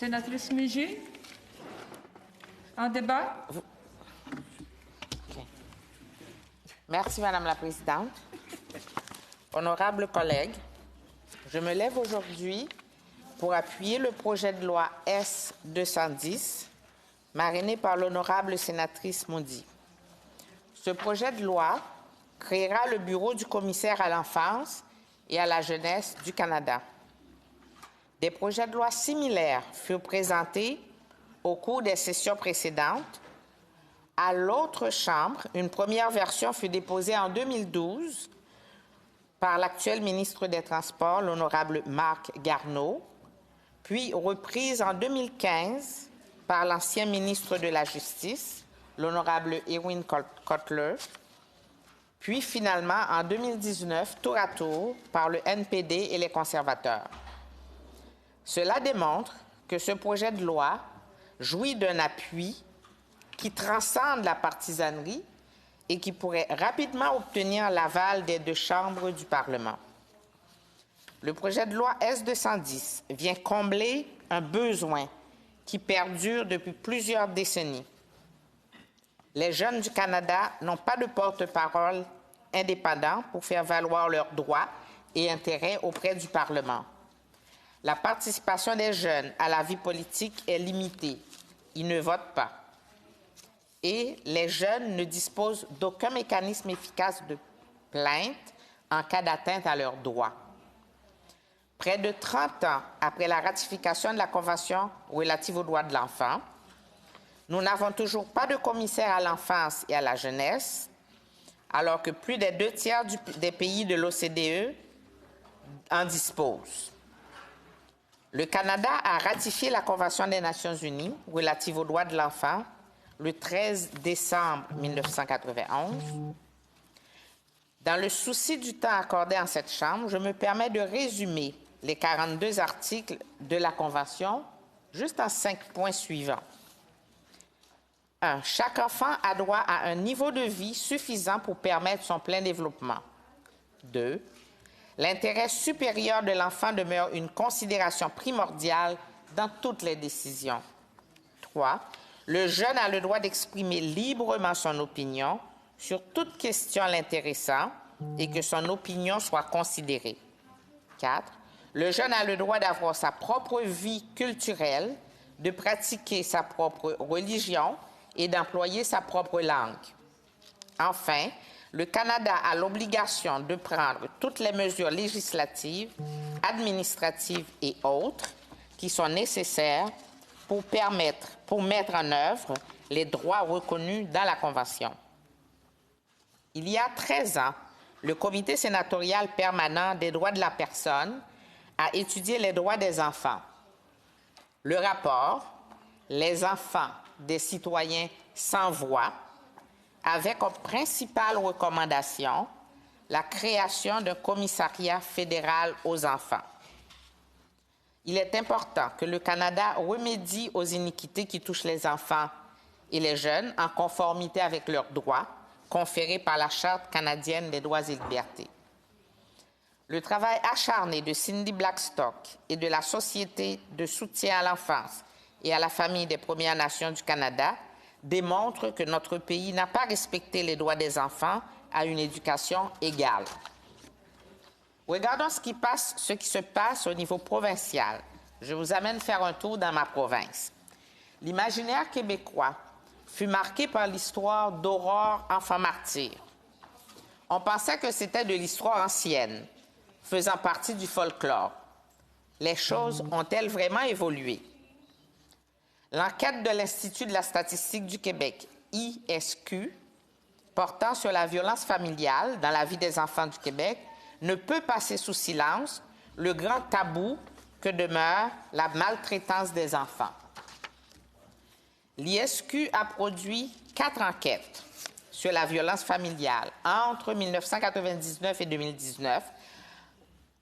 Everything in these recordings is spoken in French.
Sénatrice Mégine, en débat. Okay. Merci, Madame la Présidente. Honorables collègues, je me lève aujourd'hui pour appuyer le projet de loi S-210, marrainé par l'honorable sénatrice Maudy. Ce projet de loi créera le Bureau du commissaire à l'enfance et à la jeunesse du Canada. Des projets de loi similaires furent présentés au cours des sessions précédentes. À l'autre chambre, une première version fut déposée en 2012 par l'actuel ministre des Transports, l'honorable Marc Garneau, puis reprise en 2015 par l'ancien ministre de la Justice, l'honorable Irwin Cotler, puis finalement en 2019, tour à tour, par le NPD et les conservateurs. Cela démontre que ce projet de loi jouit d'un appui qui transcende la partisanerie et qui pourrait rapidement obtenir l'aval des deux chambres du Parlement. Le projet de loi S-210 vient combler un besoin qui perdure depuis plusieurs décennies. Les jeunes du Canada n'ont pas de porte-parole indépendant pour faire valoir leurs droits et intérêts auprès du Parlement. La participation des jeunes à la vie politique est limitée. Ils ne votent pas. Et les jeunes ne disposent d'aucun mécanisme efficace de plainte en cas d'atteinte à leurs droits. Près de 30 ans après la ratification de la Convention relative aux droits de l'enfant, nous n'avons toujours pas de commissaire à l'enfance et à la jeunesse, alors que plus des 2/3 des pays de l'OCDE en disposent. Le Canada a ratifié la Convention des Nations unies relative aux droits de l'enfant le 13 décembre 1991. Dans le souci du temps accordé en cette Chambre, je me permets de résumer les 42 articles de la Convention juste en 5 points suivants. 1. Chaque enfant a droit à un niveau de vie suffisant pour permettre son plein développement. 2. L'intérêt supérieur de l'enfant demeure une considération primordiale dans toutes les décisions. 3. Le jeune a le droit d'exprimer librement son opinion sur toute question l'intéressant et que son opinion soit considérée. 4. Le jeune a le droit d'avoir sa propre vie culturelle, de pratiquer sa propre religion et d'employer sa propre langue. Enfin, le Canada a l'obligation de prendre toutes les mesures législatives, administratives et autres qui sont nécessaires pour mettre en œuvre les droits reconnus dans la Convention. Il y a 13 ans, le Comité sénatorial permanent des droits de la personne a étudié les droits des enfants. Le rapport « Les enfants des citoyens sans voix » avait comme principale recommandation la création d'un commissariat fédéral aux enfants. Il est important que le Canada remédie aux iniquités qui touchent les enfants et les jeunes en conformité avec leurs droits conférés par la Charte canadienne des droits et libertés. Le travail acharné de Cindy Blackstock et de la Société de soutien à l'enfance et à la famille des Premières Nations du Canada démontre que notre pays n'a pas respecté les droits des enfants à une éducation égale. Regardons ce qui se passe au niveau provincial. Je vous amène faire un tour dans ma province. L'imaginaire québécois fut marqué par l'histoire d'Aurore, enfant martyr. On pensait que c'était de l'histoire ancienne, faisant partie du folklore. Les choses ont-elles vraiment évolué? L'enquête de l'Institut de la statistique du Québec, ISQ, portant sur la violence familiale dans la vie des enfants du Québec, ne peut passer sous silence le grand tabou que demeure la maltraitance des enfants. L'ISQ a produit 4 enquêtes sur la violence familiale entre 1999 et 2019.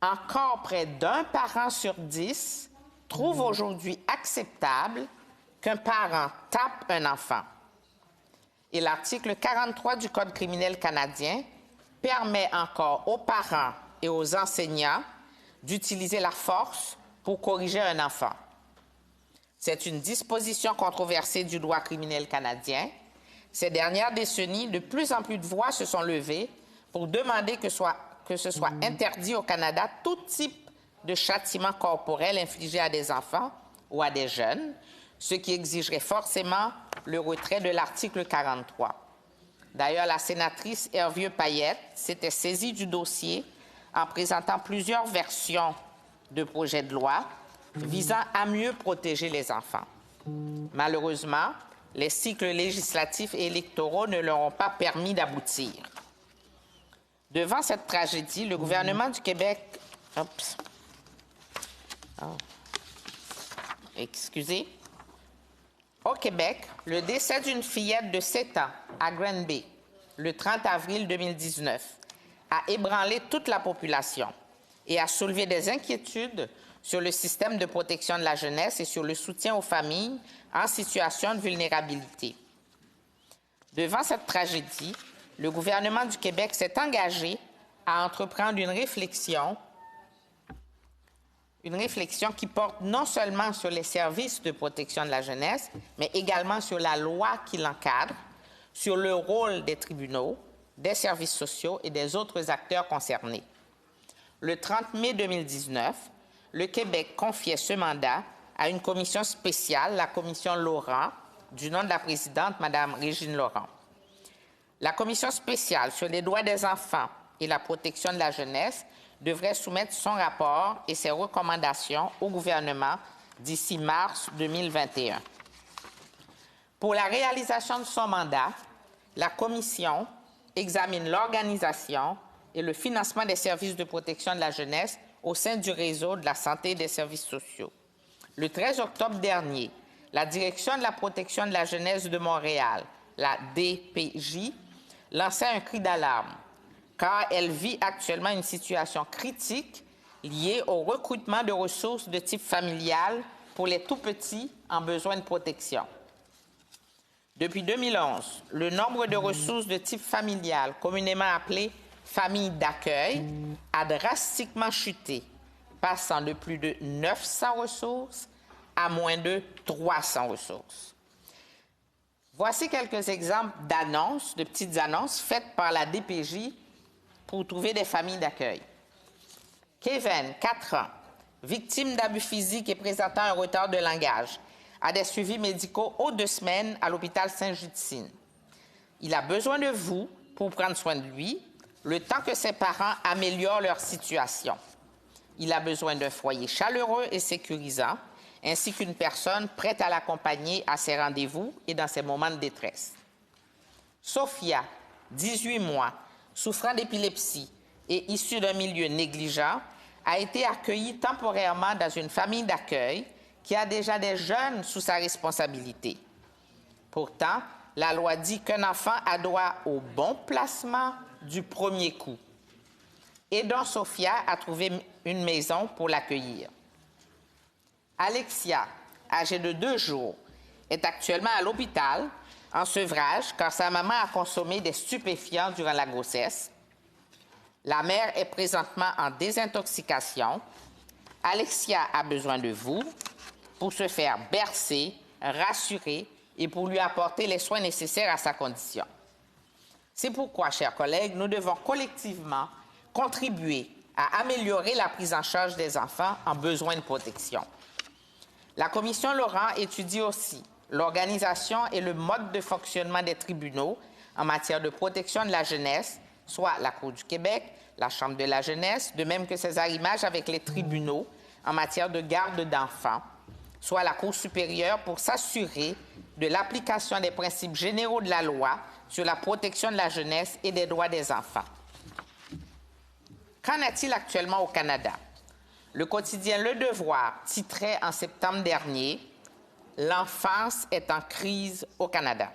Encore près d'1 parent sur 10 trouve aujourd'hui acceptable qu'un parent tape un enfant. Et l'article 43 du Code criminel canadien permet encore aux parents et aux enseignants d'utiliser la force pour corriger un enfant. C'est une disposition controversée du droit criminel canadien. Ces dernières décennies, de plus en plus de voix se sont levées pour demander que ce soit interdit au Canada tout type de châtiment corporel infligé à des enfants ou à des jeunes, ce qui exigerait forcément le retrait de l'article 43. D'ailleurs, la sénatrice Hervieux-Payette s'était saisie du dossier en présentant plusieurs versions de projets de loi visant à mieux protéger les enfants. Malheureusement, les cycles législatifs et électoraux ne leur ont pas permis d'aboutir. Devant cette tragédie, le gouvernement du Québec... Excusez. Au Québec, le décès d'une fillette de 7 ans à Granby, le 30 avril 2019, a ébranlé toute la population et a soulevé des inquiétudes sur le système de protection de la jeunesse et sur le soutien aux familles en situation de vulnérabilité. Devant cette tragédie, le gouvernement du Québec s'est engagé à entreprendre une réflexion qui porte non seulement sur les services de protection de la jeunesse, mais également sur la loi qui l'encadre, sur le rôle des tribunaux, des services sociaux et des autres acteurs concernés. Le 30 mai 2019, le Québec confiait ce mandat à une commission spéciale, la commission Laurent, du nom de la présidente, Mme Régine Laurent. La commission spéciale sur les droits des enfants et la protection de la jeunesse devrait soumettre son rapport et ses recommandations au gouvernement d'ici mars 2021. Pour la réalisation de son mandat, la Commission examine l'organisation et le financement des services de protection de la jeunesse au sein du réseau de la santé et des services sociaux. Le 13 octobre dernier, la Direction de la protection de la jeunesse de Montréal, la DPJ, lançait un cri d'alarme, car elle vit actuellement une situation critique liée au recrutement de ressources de type familial pour les tout-petits en besoin de protection. Depuis 2011, le nombre de ressources de type familial, communément appelées familles d'accueil, a drastiquement chuté, passant de plus de 900 ressources à moins de 300 ressources. Voici quelques exemples d'annonces, de petites annonces faites par la DPJ pour trouver des familles d'accueil. Kevin, 4 ans, victime d'abus physiques et présentant un retard de langage, a des suivis médicaux aux 2 semaines à l'hôpital Sainte-Justine. Il a besoin de vous pour prendre soin de lui, le temps que ses parents améliorent leur situation. Il a besoin d'un foyer chaleureux et sécurisant, ainsi qu'une personne prête à l'accompagner à ses rendez-vous et dans ses moments de détresse. Sophia, 18 mois, souffrant d'épilepsie et issue d'un milieu négligent, a été accueillie temporairement dans une famille d'accueil qui a déjà des jeunes sous sa responsabilité. Pourtant, la loi dit qu'un enfant a droit au bon placement du premier coup. Aidons Sophia à trouver une maison pour l'accueillir. Alexia, âgée de 2 jours, est actuellement à l'hôpital en sevrage car sa maman a consommé des stupéfiants durant la grossesse. La mère est présentement en désintoxication. Alexia a besoin de vous pour se faire bercer, rassurer et pour lui apporter les soins nécessaires à sa condition. C'est pourquoi, chers collègues, nous devons collectivement contribuer à améliorer la prise en charge des enfants en besoin de protection. La Commission Laurent étudie aussi l'organisation et le mode de fonctionnement des tribunaux en matière de protection de la jeunesse, soit la Cour du Québec, la Chambre de la jeunesse, de même que ses arrimages avec les tribunaux en matière de garde d'enfants, soit la Cour supérieure pour s'assurer de l'application des principes généraux de la loi sur la protection de la jeunesse et des droits des enfants. Qu'en est-il actuellement au Canada? Le quotidien Le Devoir titrait en septembre dernier « L'enfance est en crise au Canada ».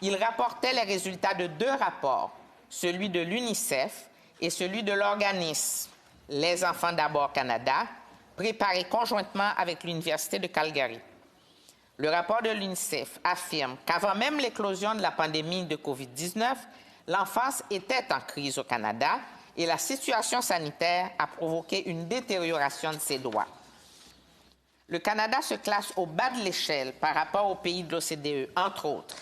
Il rapportait les résultats de 2 rapports, celui de l'UNICEF et celui de l'organisme Les Enfants d'abord Canada, préparé conjointement avec l'Université de Calgary. Le rapport de l'UNICEF affirme qu'avant même l'éclosion de la pandémie de COVID-19, l'enfance était en crise au Canada et la situation sanitaire a provoqué une détérioration de ses droits. le Canada se classe au bas de l'échelle par rapport aux pays de l'OCDE, entre autres,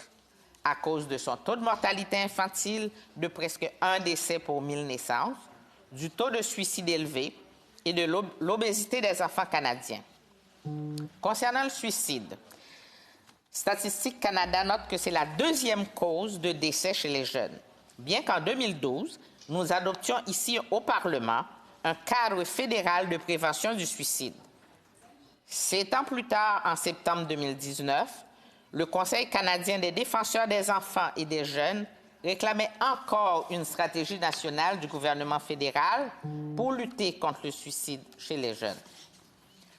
à cause de son taux de mortalité infantile de presque 1 décès pour 1000 naissances, du taux de suicide élevé et de l'obésité des enfants canadiens. Concernant le suicide, Statistique Canada note que c'est la deuxième cause de décès chez les jeunes, bien qu'en 2012, nous adoptions ici au Parlement un cadre fédéral de prévention du suicide. 7 ans plus tard, en septembre 2019, le Conseil canadien des défenseurs des enfants et des jeunes réclamait encore une stratégie nationale du gouvernement fédéral pour lutter contre le suicide chez les jeunes.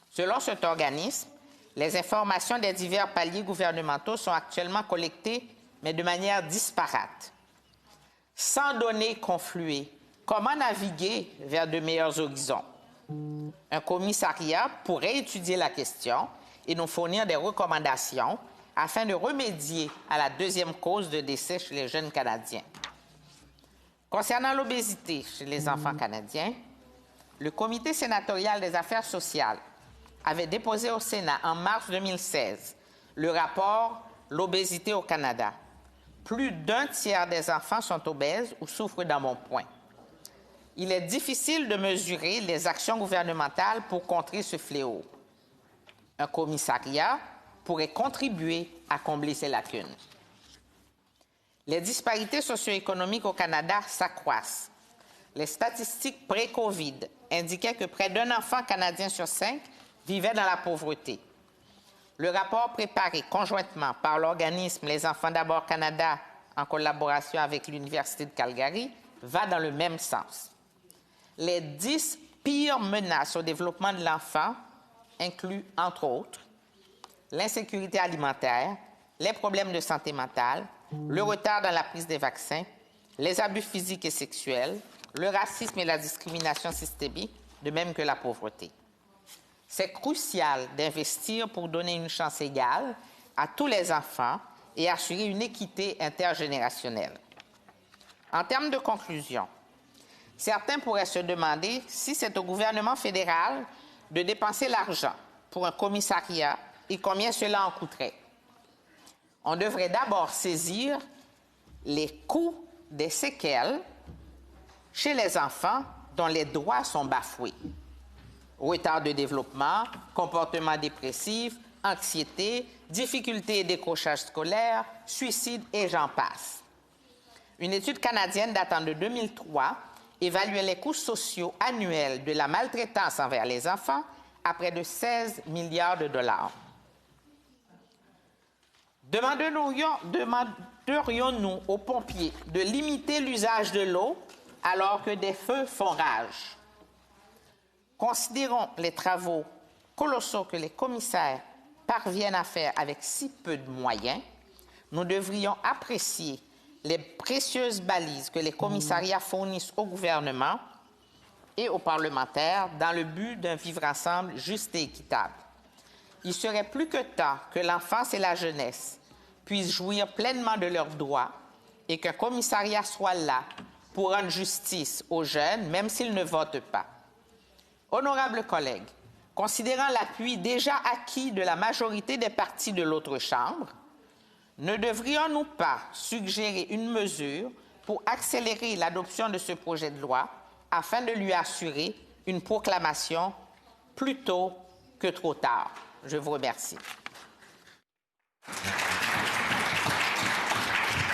Selon cet organisme, les informations des divers paliers gouvernementaux sont actuellement collectées, mais de manière disparate. Sans données confluées, comment naviguer vers de meilleurs horizons? Un commissariat pourrait étudier la question et nous fournir des recommandations afin de remédier à la deuxième cause de décès chez les jeunes Canadiens. Concernant l'obésité chez les enfants canadiens, le Comité sénatorial des affaires sociales avait déposé au Sénat en mars 2016 le rapport « L'obésité au Canada ». Plus d'un tiers des enfants sont obèses ou souffrent d'embonpoint. Il est difficile de mesurer les actions gouvernementales pour contrer ce fléau. Un commissariat pourrait contribuer à combler ces lacunes. Les disparités socio-économiques au Canada s'accroissent. Les statistiques pré-COVID indiquaient que près d'un enfant canadien sur 5 vivait dans la pauvreté. Le rapport préparé conjointement par l'organisme Les Enfants d'abord Canada en collaboration avec l'Université de Calgary va dans le même sens. Les 10 pires menaces au développement de l'enfant incluent, entre autres, l'insécurité alimentaire, les problèmes de santé mentale, le retard dans la prise des vaccins, les abus physiques et sexuels, le racisme et la discrimination systémique, de même que la pauvreté. C'est crucial d'investir pour donner une chance égale à tous les enfants et assurer une équité intergénérationnelle. En termes de conclusion, certains pourraient se demander si c'est au gouvernement fédéral de dépenser l'argent pour un commissariat et combien cela en coûterait. On devrait d'abord saisir les coûts des séquelles chez les enfants dont les droits sont bafoués. Retard de développement, comportement dépressif, anxiété, difficultés et décrochage scolaire, suicide et j'en passe. Une étude canadienne datant de 2003 évaluait les coûts sociaux annuels de la maltraitance envers les enfants à près de 16 milliards de dollars. Demanderions-nous aux pompiers de limiter l'usage de l'eau alors que des feux font rage? Considérons les travaux colossaux que les commissaires parviennent à faire avec si peu de moyens. Nous devrions apprécier les précieuses balises que les commissariats fournissent au gouvernement et aux parlementaires dans le but d'un vivre ensemble juste et équitable. Il serait plus que temps que l'enfance et la jeunesse puissent jouir pleinement de leurs droits et qu'un commissariat soit là pour rendre justice aux jeunes, même s'ils ne votent pas. Honorables collègues, considérant l'appui déjà acquis de la majorité des partis de l'autre chambre, ne devrions-nous pas suggérer une mesure pour accélérer l'adoption de ce projet de loi afin de lui assurer une proclamation plus tôt que trop tard? Je vous remercie.